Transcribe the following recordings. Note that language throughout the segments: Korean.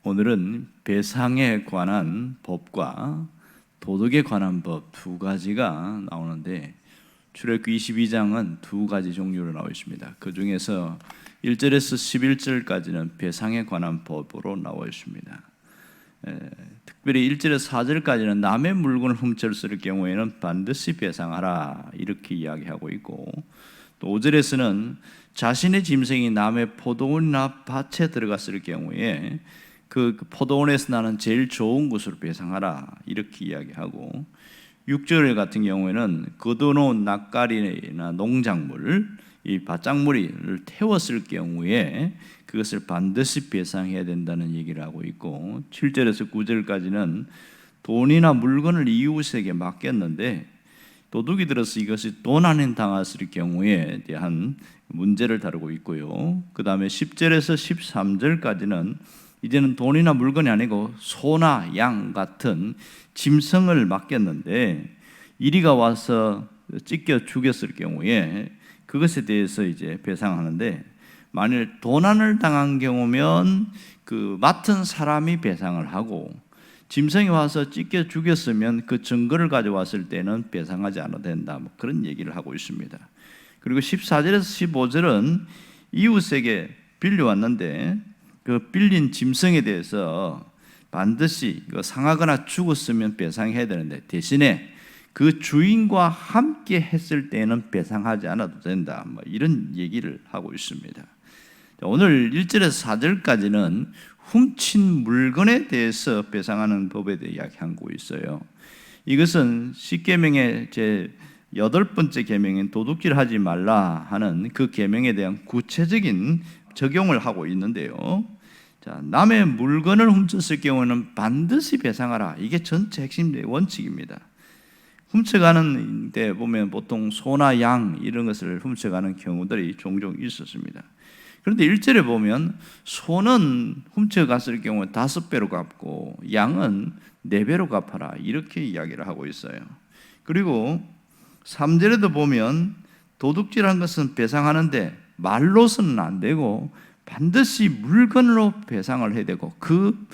오늘은 배상에 관한 법과 도덕에 관한 법 두 가지가 나오는데, 출애굽기 22장은 두 가지 종류로 나와 있습니다. 그 중에서 1절에서 11절까지는 배상에 관한 법으로 나와 있습니다. 특별히 1절에서 4절까지는 남의 물건을 훔쳤을 경우에는 반드시 배상하라 이렇게 이야기하고 있고, 또 5절에서는 자신의 짐승이 남의 포도원이나 밭에 들어갔을 경우에 그 포도원에서 나는 제일 좋은 것으로 배상하라 이렇게 이야기하고, 6절 같은 경우에는 거둬놓은 낫가리나 농작물, 이 밭작물을 태웠을 경우에 그것을 반드시 배상해야 된다는 얘기를 하고 있고, 7절에서 9절까지는 돈이나 물건을 이웃에게 맡겼는데 도둑이 들어서 이것이 도난을 당했을 경우에 대한 문제를 다루고 있고요. 그 다음에 10절에서 13절까지는 이제는 돈이나 물건이 아니고 소나 양 같은 짐승을 맡겼는데 이리가 와서 찢겨 죽였을 경우에 그것에 대해서 이제 배상하는데, 만일 도난을 당한 경우면 그 맡은 사람이 배상을 하고, 짐승이 와서 찢겨 죽였으면 그 증거를 가져왔을 때는 배상하지 않아도 된다, 뭐 그런 얘기를 하고 있습니다. 그리고 14절에서 15절은 이웃에게 빌려왔는데 그 빌린 짐승에 대해서 반드시 상하거나 죽었으면 배상해야 되는데, 대신에 그 주인과 함께 했을 때는 배상하지 않아도 된다, 뭐 이런 얘기를 하고 있습니다. 오늘 1절에서 4절까지는 훔친 물건에 대해서 배상하는 법에 대해 이야기하고 있어요. 이것은 10계명의 제 8번째 계명인 도둑질 하지 말라 하는 그 계명에 대한 구체적인 적용을 하고 있는데요. 자, 남의 물건을 훔쳤을 경우는 반드시 배상하라. 이게 전체 핵심 원칙입니다. 훔쳐가는 데 보면 보통 소나 양 이런 것을 훔쳐가는 경우들이 종종 있었습니다. 그런데 1절에 보면 소는 훔쳐갔을 경우 5배로 갚고 양은 4배로 갚아라 이렇게 이야기를 하고 있어요. 그리고 3절에도 보면 도둑질한 것은 배상하는데 말로서는 안 되고 반드시 물건으로 배상을 해야 되고, 그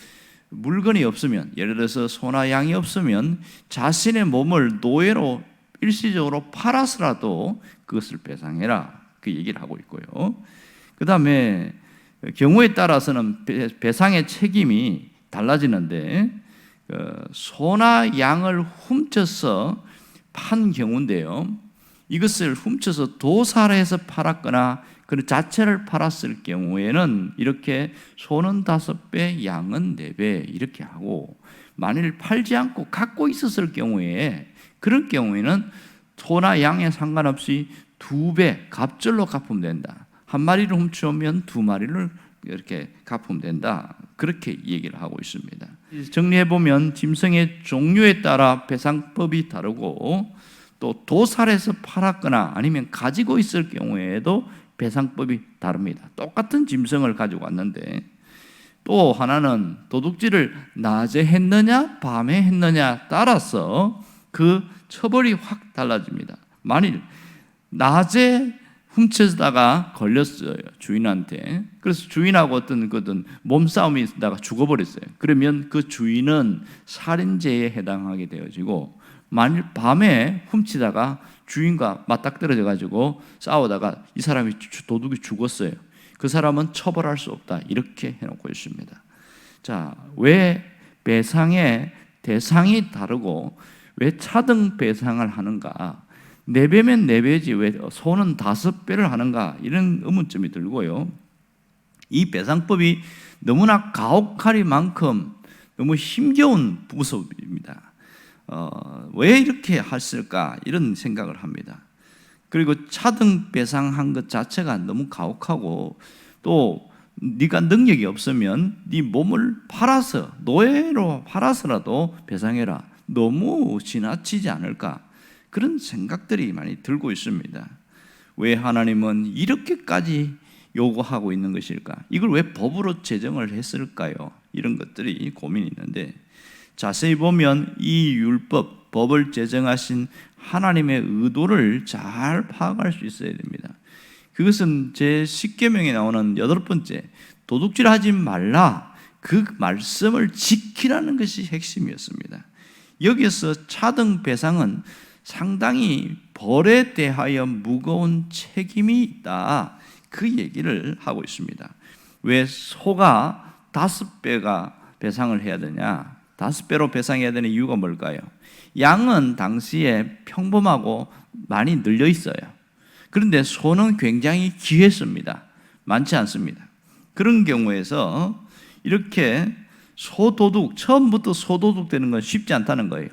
물건이 없으면, 예를 들어서 소나 양이 없으면 자신의 몸을 노예로 일시적으로 팔아서라도 그것을 배상해라, 그 얘기를 하고 있고요. 그 다음에 경우에 따라서는 배상의 책임이 달라지는데, 소나 양을 훔쳐서 판 경우인데요, 이것을 훔쳐서 도살해서 팔았거나 그 자체를 팔았을 경우에는 이렇게 소는 5배, 양은 4배 이렇게 하고, 만일 팔지 않고 갖고 있었을 경우에, 그런 경우에는 소나 양에 상관없이 2배 갑절로 갚으면 된다. 한 마리를 훔쳐오면 2마리를 이렇게 갚으면 된다, 그렇게 얘기를 하고 있습니다. 정리해보면 짐승의 종류에 따라 배상법이 다르고, 또 도살해서 팔았거나 아니면 가지고 있을 경우에도 배상법이 다릅니다. 똑같은 짐승을 가지고 왔는데, 또 하나는 도둑질을 낮에 했느냐 밤에 했느냐 따라서 그 처벌이 확 달라집니다. 만일 낮에 훔쳐다가 걸렸어요, 주인한테. 그래서 주인하고 어떤 몸싸움이 있다가 죽어버렸어요. 그러면 그 주인은 살인죄에 해당하게 되어지고, 만일 밤에 훔치다가 주인과 맞닥뜨려져 가지고 싸우다가 이 사람이 도둑이 죽었어요. 그 사람은 처벌할 수 없다, 이렇게 해놓고 있습니다. 자, 왜 배상의 대상이 다르고 왜 차등 배상을 하는가? 4배면 4배지 왜 소는 5배를 하는가? 이런 의문점이 들고요. 이 배상법이 너무나 가혹하리만큼 너무 힘겨운 부서입니다. 왜 이렇게 했을까? 이런 생각을 합니다. 그리고 차등 배상한 것 자체가 너무 가혹하고, 또 네가 능력이 없으면 네 몸을 팔아서, 노예로 팔아서라도 배상해라, 너무 지나치지 않을까? 그런 생각들이 많이 들고 있습니다. 왜 하나님은 이렇게까지 요구하고 있는 것일까? 이걸 왜 법으로 제정을 했을까요? 이런 것들이 고민이 있는데, 자세히 보면 이 율법, 법을 제정하신 하나님의 의도를 잘 파악할 수 있어야 됩니다. 그것은 제 10계명에 나오는 8번째 도둑질하지 말라, 그 말씀을 지키라는 것이 핵심이었습니다. 여기서 차등 배상은 상당히 벌에 대하여 무거운 책임이 있다, 그 얘기를 하고 있습니다. 왜 소가 5배가 배상을 해야 되냐? 5배로 배상해야 되는 이유가 뭘까요? 양은 당시에 평범하고 많이 늘려 있어요. 그런데 소는 굉장히 귀했습니다. 많지 않습니다. 그런 경우에서 이렇게 소도둑, 처음부터 소도둑 되는 건 쉽지 않다는 거예요.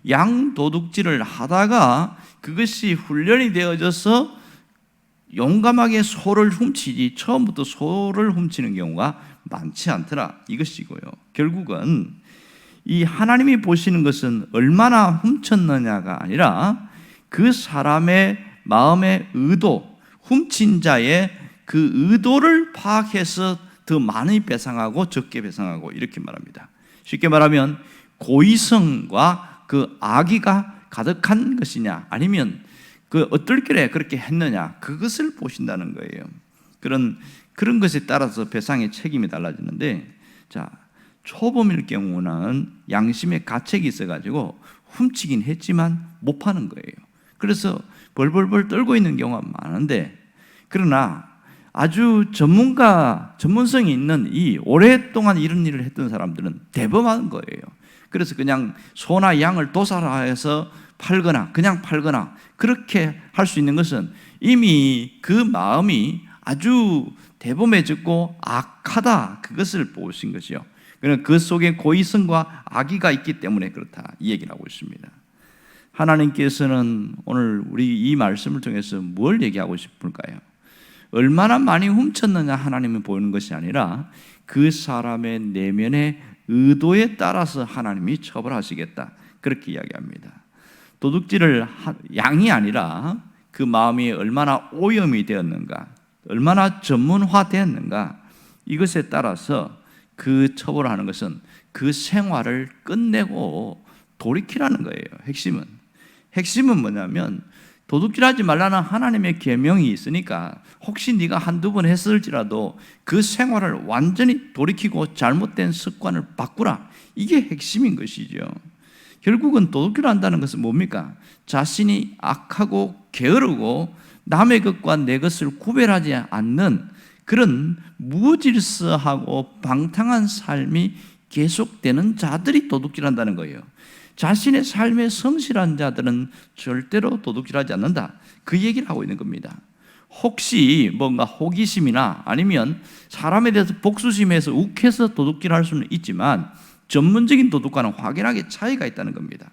양도둑질을 하다가 그것이 훈련이 되어져서 용감하게 소를 훔치지 처음부터 소를 훔치는 경우가 많지 않더라, 이것이고요. 결국은 이 하나님이 보시는 것은 얼마나 훔쳤느냐가 아니라 그 사람의 마음의 의도, 훔친 자의 그 의도를 파악해서 더 많이 배상하고 적게 배상하고, 이렇게 말합니다. 쉽게 말하면 고의성과 그 악의가 가득한 것이냐, 아니면 그 어떨 길에 그렇게 했느냐, 그것을 보신다는 거예요. 그런 것에 따라서 배상의 책임이 달라지는데, 자, 초범일 경우는 양심의 가책이 있어가지고 훔치긴 했지만 못 파는 거예요. 그래서 벌벌벌 떨고 있는 경우가 많은데, 그러나 아주 전문성이 있는 이 오랫동안 이런 일을 했던 사람들은 대범한 거예요. 그래서 그냥 소나 양을 도살해서 팔거나 그냥 팔거나 그렇게 할 수 있는 것은 이미 그 마음이 아주 대범해졌고 악하다, 그것을 보신 것이요. 그러나 그 속에 고의성과 악의가 있기 때문에 그렇다, 이 얘기를 하고 있습니다. 하나님께서는 오늘 우리 이 말씀을 통해서 뭘 얘기하고 싶을까요? 얼마나 많이 훔쳤느냐 하나님이 보이는 것이 아니라 그 사람의 내면의 의도에 따라서 하나님이 처벌하시겠다, 그렇게 이야기합니다. 도둑질을 양이 아니라 그 마음이 얼마나 오염이 되었는가, 얼마나 전문화되었는가, 이것에 따라서 그 처벌하는 것은 그 생활을 끝내고 돌이키라는 거예요. 핵심은 뭐냐면 도둑질하지 말라는 하나님의 계명이 있으니까 혹시 네가 한두 번 했을지라도 그 생활을 완전히 돌이키고 잘못된 습관을 바꾸라, 이게 핵심인 것이죠. 결국은 도둑질을 한다는 것은 뭡니까? 자신이 악하고 게으르고 남의 것과 내 것을 구별하지 않는 그런 무질서하고 방탕한 삶이 계속되는 자들이 도둑질한다는 거예요. 자신의 삶에 성실한 자들은 절대로 도둑질하지 않는다, 그 얘기를 하고 있는 겁니다. 혹시 뭔가 호기심이나 아니면 사람에 대해서 복수심에서 욱해서 도둑질할 수는 있지만 전문적인 도둑과는 확연하게 차이가 있다는 겁니다.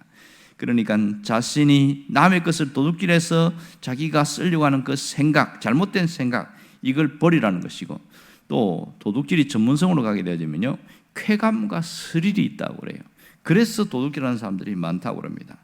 그러니까 자신이 남의 것을 도둑질해서 자기가 쓰려고 하는 그 생각, 잘못된 생각, 이걸 버리라는 것이고, 또 도둑질이 전문성으로 가게 되어지면요, 쾌감과 스릴이 있다고 그래요. 그래서 도둑질하는 사람들이 많다고 그럽니다.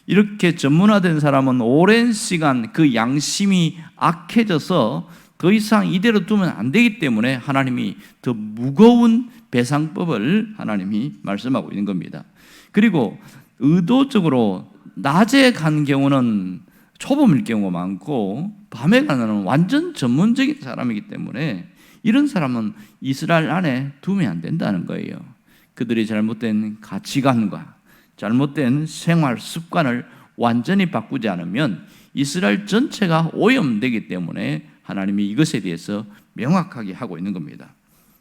이렇게 전문화된 사람은 오랜 시간 그 양심이 악해져서 더 이상 이대로 두면 안 되기 때문에 하나님이 더 무거운 배상법을 하나님이 말씀하고 있는 겁니다. 그리고 의도적으로 낮에 간 경우는 초범일 경우가 많고 밤에 가는 완전 전문적인 사람이기 때문에 이런 사람은 이스라엘 안에 두면 안 된다는 거예요. 그들이 잘못된 가치관과 잘못된 생활 습관을 완전히 바꾸지 않으면 이스라엘 전체가 오염되기 때문에 하나님이 이것에 대해서 명확하게 하고 있는 겁니다.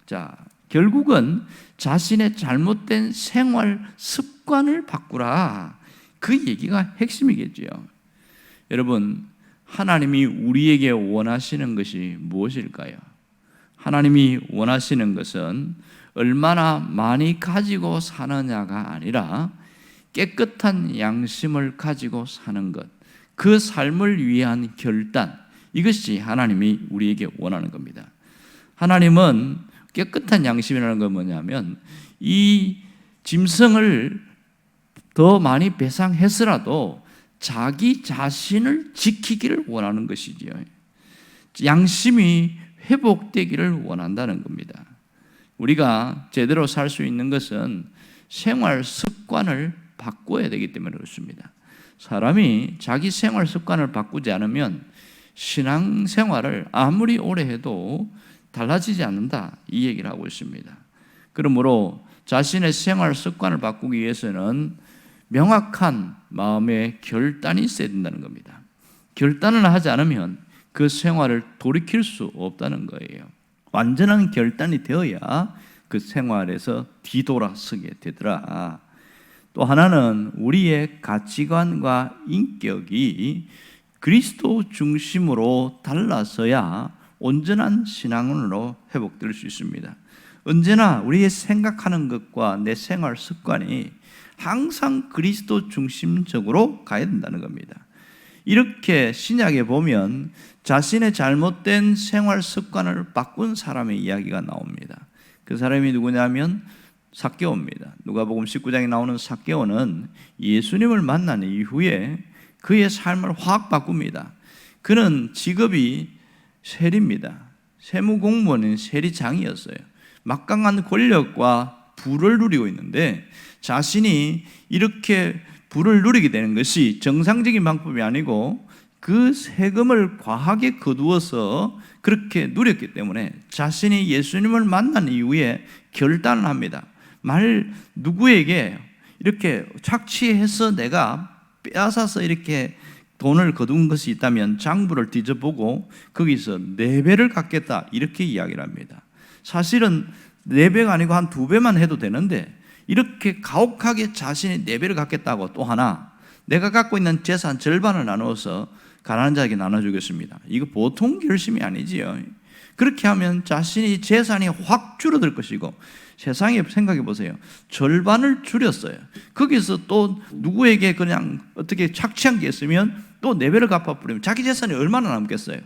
자, 결국은 자신의 잘못된 생활 습관을 바꾸라, 그 얘기가 핵심이겠지요. 여러분, 하나님이 우리에게 원하시는 것이 무엇일까요? 하나님이 원하시는 것은 얼마나 많이 가지고 사느냐가 아니라 깨끗한 양심을 가지고 사는 것, 그 삶을 위한 결단, 이것이 하나님이 우리에게 원하는 겁니다. 하나님은 깨끗한 양심이라는 건 뭐냐면 이 짐승을 더 많이 배상했으라도 자기 자신을 지키기를 원하는 것이지요. 양심이 회복되기를 원한다는 겁니다. 우리가 제대로 살 수 있는 것은 생활 습관을 바꿔야 되기 때문에 그렇습니다. 사람이 자기 생활 습관을 바꾸지 않으면 신앙생활을 아무리 오래 해도 달라지지 않는다, 이 얘기를 하고 있습니다. 그러므로 자신의 생활 습관을 바꾸기 위해서는 명확한 마음의 결단이 있어야 된다는 겁니다. 결단을 하지 않으면 그 생활을 돌이킬 수 없다는 거예요. 완전한 결단이 되어야 그 생활에서 뒤돌아서게 되더라. 또 하나는 우리의 가치관과 인격이 그리스도 중심으로 달라서야 온전한 신앙으로 회복될 수 있습니다. 언제나 우리의 생각하는 것과 내 생활 습관이 항상 그리스도 중심적으로 가야 된다는 겁니다. 이렇게 신약에 보면 자신의 잘못된 생활 습관을 바꾼 사람의 이야기가 나옵니다. 그 사람이 누구냐면 삭개오입니다. 누가복음 19장에 나오는 삭개오는 예수님을 만난 이후에 그의 삶을 확 바꿉니다. 그는 직업이 세리입니다. 세무공무원인 세리장이었어요. 막강한 권력과 부를 누리고 있는데 자신이 이렇게 부를 누리게 되는 것이 정상적인 방법이 아니고 그 세금을 과하게 거두어서 그렇게 누렸기 때문에 자신이 예수님을 만난 이후에 결단을 합니다. 누구에게 이렇게 착취해서 내가 빼앗아서 이렇게 돈을 거둔 것이 있다면 장부를 뒤져보고 거기서 4배를 갚겠다 이렇게 이야기를 합니다. 사실은 4배가 아니고 한 2배만 해도 되는데 이렇게 가혹하게 자신이 4배를 갚겠다고, 또 하나 내가 갖고 있는 재산 절반을 나누어서 가난한 자에게 나눠주겠습니다. 이거 보통 결심이 아니지요. 그렇게 하면 자신이 재산이 확 줄어들 것이고, 세상에 생각해 보세요. 절반을 줄였어요. 거기서 또 누구에게 그냥 어떻게 착취한 게 있으면 또 4배를 갚아버리면 자기 재산이 얼마나 남겠어요.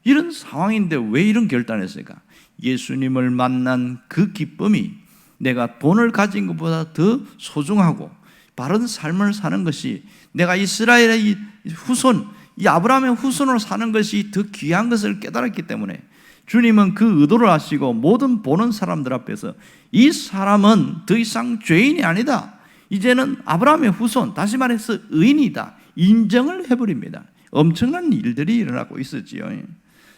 이런 상황인데 왜 이런 결단을 했을까? 예수님을 만난 그 기쁨이 내가 돈을 가진 것보다 더 소중하고 바른 삶을 사는 것이, 내가 이스라엘의 이 후손, 이 아브라함의 후손으로 사는 것이 더 귀한 것을 깨달았기 때문에 주님은 그 의도를 하시고 모든 보는 사람들 앞에서 이 사람은 더 이상 죄인이 아니다, 이제는 아브라함의 후손, 다시 말해서 의인이다, 인정을 해버립니다. 엄청난 일들이 일어나고 있었지요.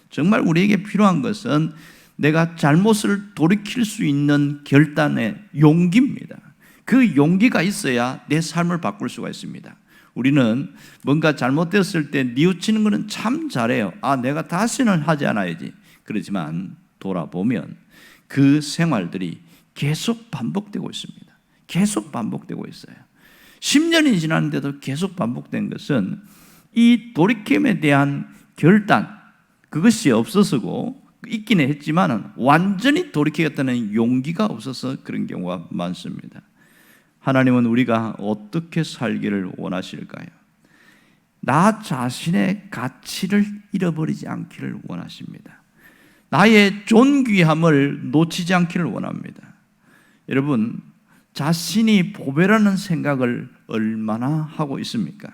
정말 우리에게 필요한 것은 내가 잘못을 돌이킬 수 있는 결단의 용기입니다. 그 용기가 있어야 내 삶을 바꿀 수가 있습니다. 우리는 뭔가 잘못됐을 때 뉘우치는 것은 참 잘해요. 내가 다시는 하지 않아야지. 그렇지만 돌아보면 그 생활들이 계속 반복되고 있습니다. 계속 반복되고 있어요. 10년이 지났는데도 계속 반복된 것은 이 돌이킴에 대한 결단, 그것이 없어서고 있기는 했지만 완전히 돌이키겠다는 용기가 없어서 그런 경우가 많습니다. 하나님은 우리가 어떻게 살기를 원하실까요? 나 자신의 가치를 잃어버리지 않기를 원하십니다. 나의 존귀함을 놓치지 않기를 원합니다. 여러분, 자신이 보배라는 생각을 얼마나 하고 있습니까?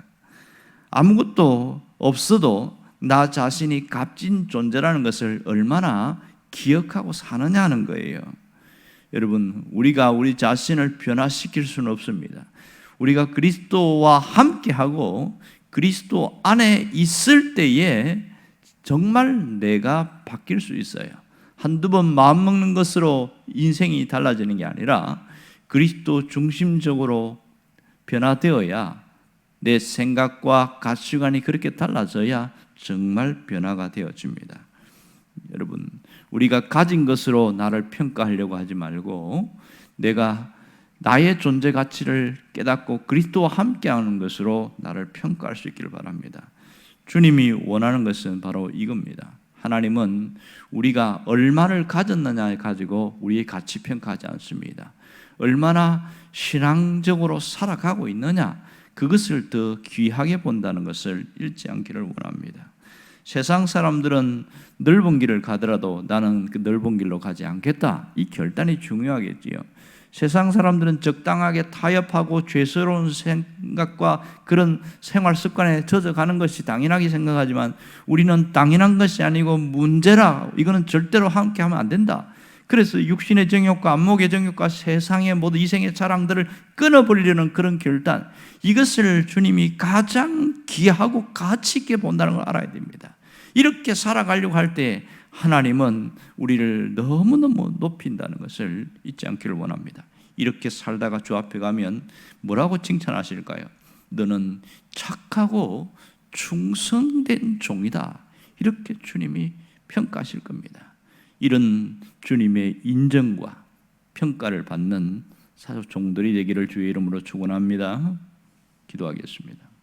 아무것도 없어도 나 자신이 값진 존재라는 것을 얼마나 기억하고 사느냐 하는 거예요. 여러분, 우리가 우리 자신을 변화시킬 수는 없습니다. 우리가 그리스도와 함께하고 그리스도 안에 있을 때에 정말 내가 바뀔 수 있어요. 한두 번 마음먹는 것으로 인생이 달라지는 게 아니라 그리스도 중심적으로 변화되어야, 내 생각과 가치관이 그렇게 달라져야 정말 변화가 되어집니다. 여러분, 우리가 가진 것으로 나를 평가하려고 하지 말고 내가 나의 존재 가치를 깨닫고 그리스도와 함께하는 것으로 나를 평가할 수 있기를 바랍니다. 주님이 원하는 것은 바로 이겁니다. 하나님은 우리가 얼마를 가졌느냐에 가지고 우리의 가치 평가하지 않습니다. 얼마나 신앙적으로 살아가고 있느냐, 그것을 더 귀하게 본다는 것을 잊지 않기를 원합니다. 세상 사람들은 넓은 길을 가더라도 나는 그 넓은 길로 가지 않겠다, 이 결단이 중요하겠지요. 세상 사람들은 적당하게 타협하고 죄스러운 생각과 그런 생활 습관에 젖어가는 것이 당연하게 생각하지만 우리는 당연한 것이 아니고 문제라, 이거는 절대로 함께 하면 안 된다. 그래서 육신의 정욕과 안목의 정욕과 세상의 모든 이생의 자랑들을 끊어버리려는 그런 결단, 이것을 주님이 가장 귀하고 가치 있게 본다는 걸 알아야 됩니다. 이렇게 살아가려고 할 때 하나님은 우리를 너무너무 높인다는 것을 잊지 않기를 원합니다. 이렇게 살다가 주 앞에 가면 뭐라고 칭찬하실까요? 너는 착하고 충성된 종이다. 이렇게 주님이 평가하실 겁니다. 이런 주님의 인정과 평가를 받는 사도 종들이 되기를 주의 이름으로 축원합니다. 기도하겠습니다.